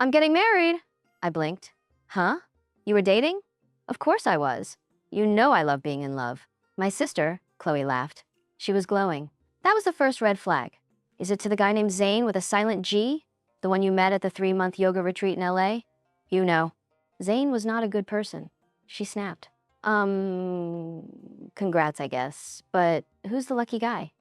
I'm getting married. I blinked. Huh? You were dating? Of course I was. You know I love being in love. My sister, Chloe laughed. She was glowing. That was the first red flag. Is it to the guy named Zane with a silent G? The one you met at the 3-month yoga retreat in LA? You know. Zane was not a good person. She snapped. Congrats, I guess. But who's the lucky guy?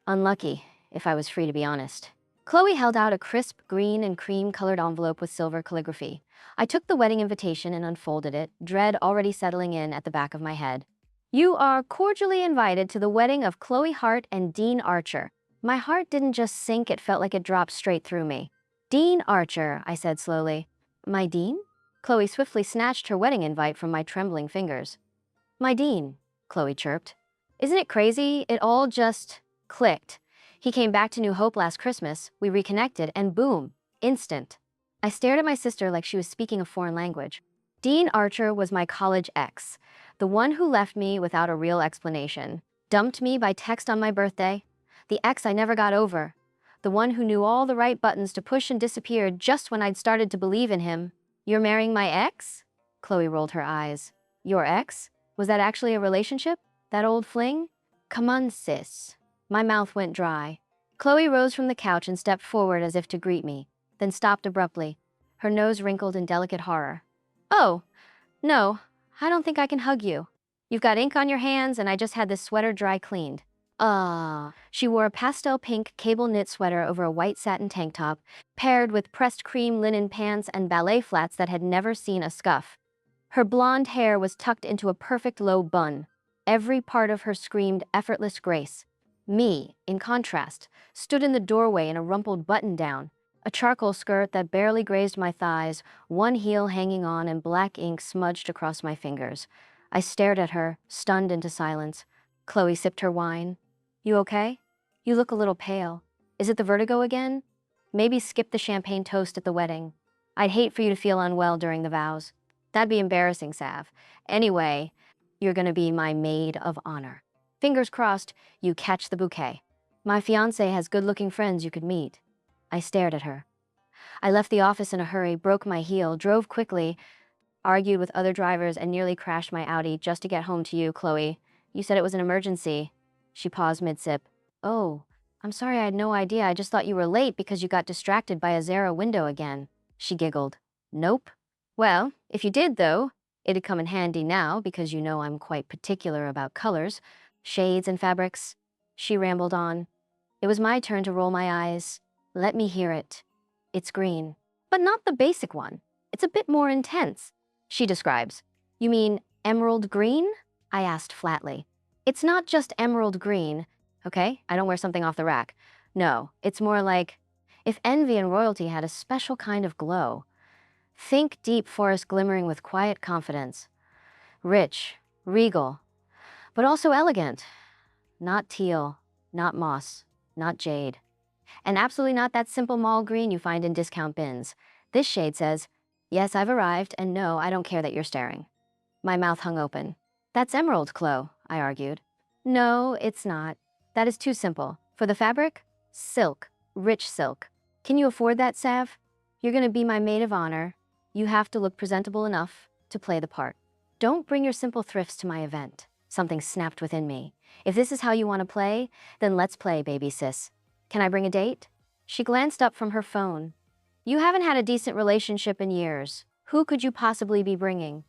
Unlucky, if I was free to be honest. Chloe held out a crisp green and cream-colored envelope with silver calligraphy. I took the wedding invitation and unfolded it, dread already settling in at the back of my head. You are cordially invited to the wedding of Chloe Hart and Dean Archer. My heart didn't just sink, it felt like it dropped straight through me. Dean Archer, I said slowly. My Dean? Chloe swiftly snatched her wedding invite from my trembling fingers. My Dean, Chloe chirped. Isn't it crazy? It all just clicked. He came back to New Hope last Christmas, we reconnected, and boom, instant. I stared at my sister like she was speaking a foreign language. Dean Archer was my college ex, the one who left me without a real explanation, dumped me by text on my birthday, the ex I never got over, the one who knew all the right buttons to push and disappeared just when I'd started to believe in him. You're marrying my ex? Chloe rolled her eyes. Your ex? Was that actually a relationship? That old fling? Come on, sis. My mouth went dry. Chloe rose from the couch and stepped forward as if to greet me, then stopped abruptly, her nose wrinkled in delicate horror. Oh, no, I don't think I can hug you. You've got ink on your hands and I just had this sweater dry cleaned. She wore a pastel pink cable knit sweater over a white satin tank top, paired with pressed cream linen pants and ballet flats that had never seen a scuff. Her blonde hair was tucked into a perfect low bun. Every part of her screamed effortless grace. Me, in contrast, stood in the doorway in a rumpled button-down, a charcoal skirt that barely grazed my thighs, one heel hanging on and black ink smudged across my fingers. I stared at her, stunned into silence. Chloe sipped her wine. You okay? You look a little pale. Is it the vertigo again? Maybe skip the champagne toast at the wedding. I'd hate for you to feel unwell during the vows. That'd be embarrassing, Sav. Anyway, you're gonna be my maid of honor. Fingers crossed, you catch the bouquet. My fiancé has good-looking friends you could meet. I stared at her. I left the office in a hurry, broke my heel, drove quickly, argued with other drivers, and nearly crashed my Audi just to get home to you, Chloe. You said it was an emergency. She paused mid-sip. Oh, I'm sorry, I had no idea. I just thought you were late because you got distracted by a Zara window again. She giggled. Nope. Well, if you did, though, it'd come in handy now because you know I'm quite particular about colors, shades and fabrics. She rambled on. It was my turn to roll my eyes. Let me hear it. It's green, but not the basic one. It's a bit more intense. She describes. You mean emerald green? I asked flatly. It's not just emerald green, okay? I don't wear something off the rack. No, it's more like if envy and royalty had a special kind of glow. Think deep forest glimmering with quiet confidence. Rich, regal, but also elegant. Not teal, not moss, not jade. And absolutely not that simple mall green you find in discount bins. This shade says, yes, I've arrived, and no, I don't care that you're staring. My mouth hung open. That's emerald, Chloe, I argued. No, it's not. That is too simple. For the fabric? Silk, rich silk. Can you afford that, Sav? You're gonna be my maid of honor. You have to look presentable enough to play the part. Don't bring your simple thrifts to my event. Something snapped within me. If this is how you want to play, then let's play, baby sis. Can I bring a date? She glanced up from her phone. You haven't had a decent relationship in years. Who could you possibly be bringing?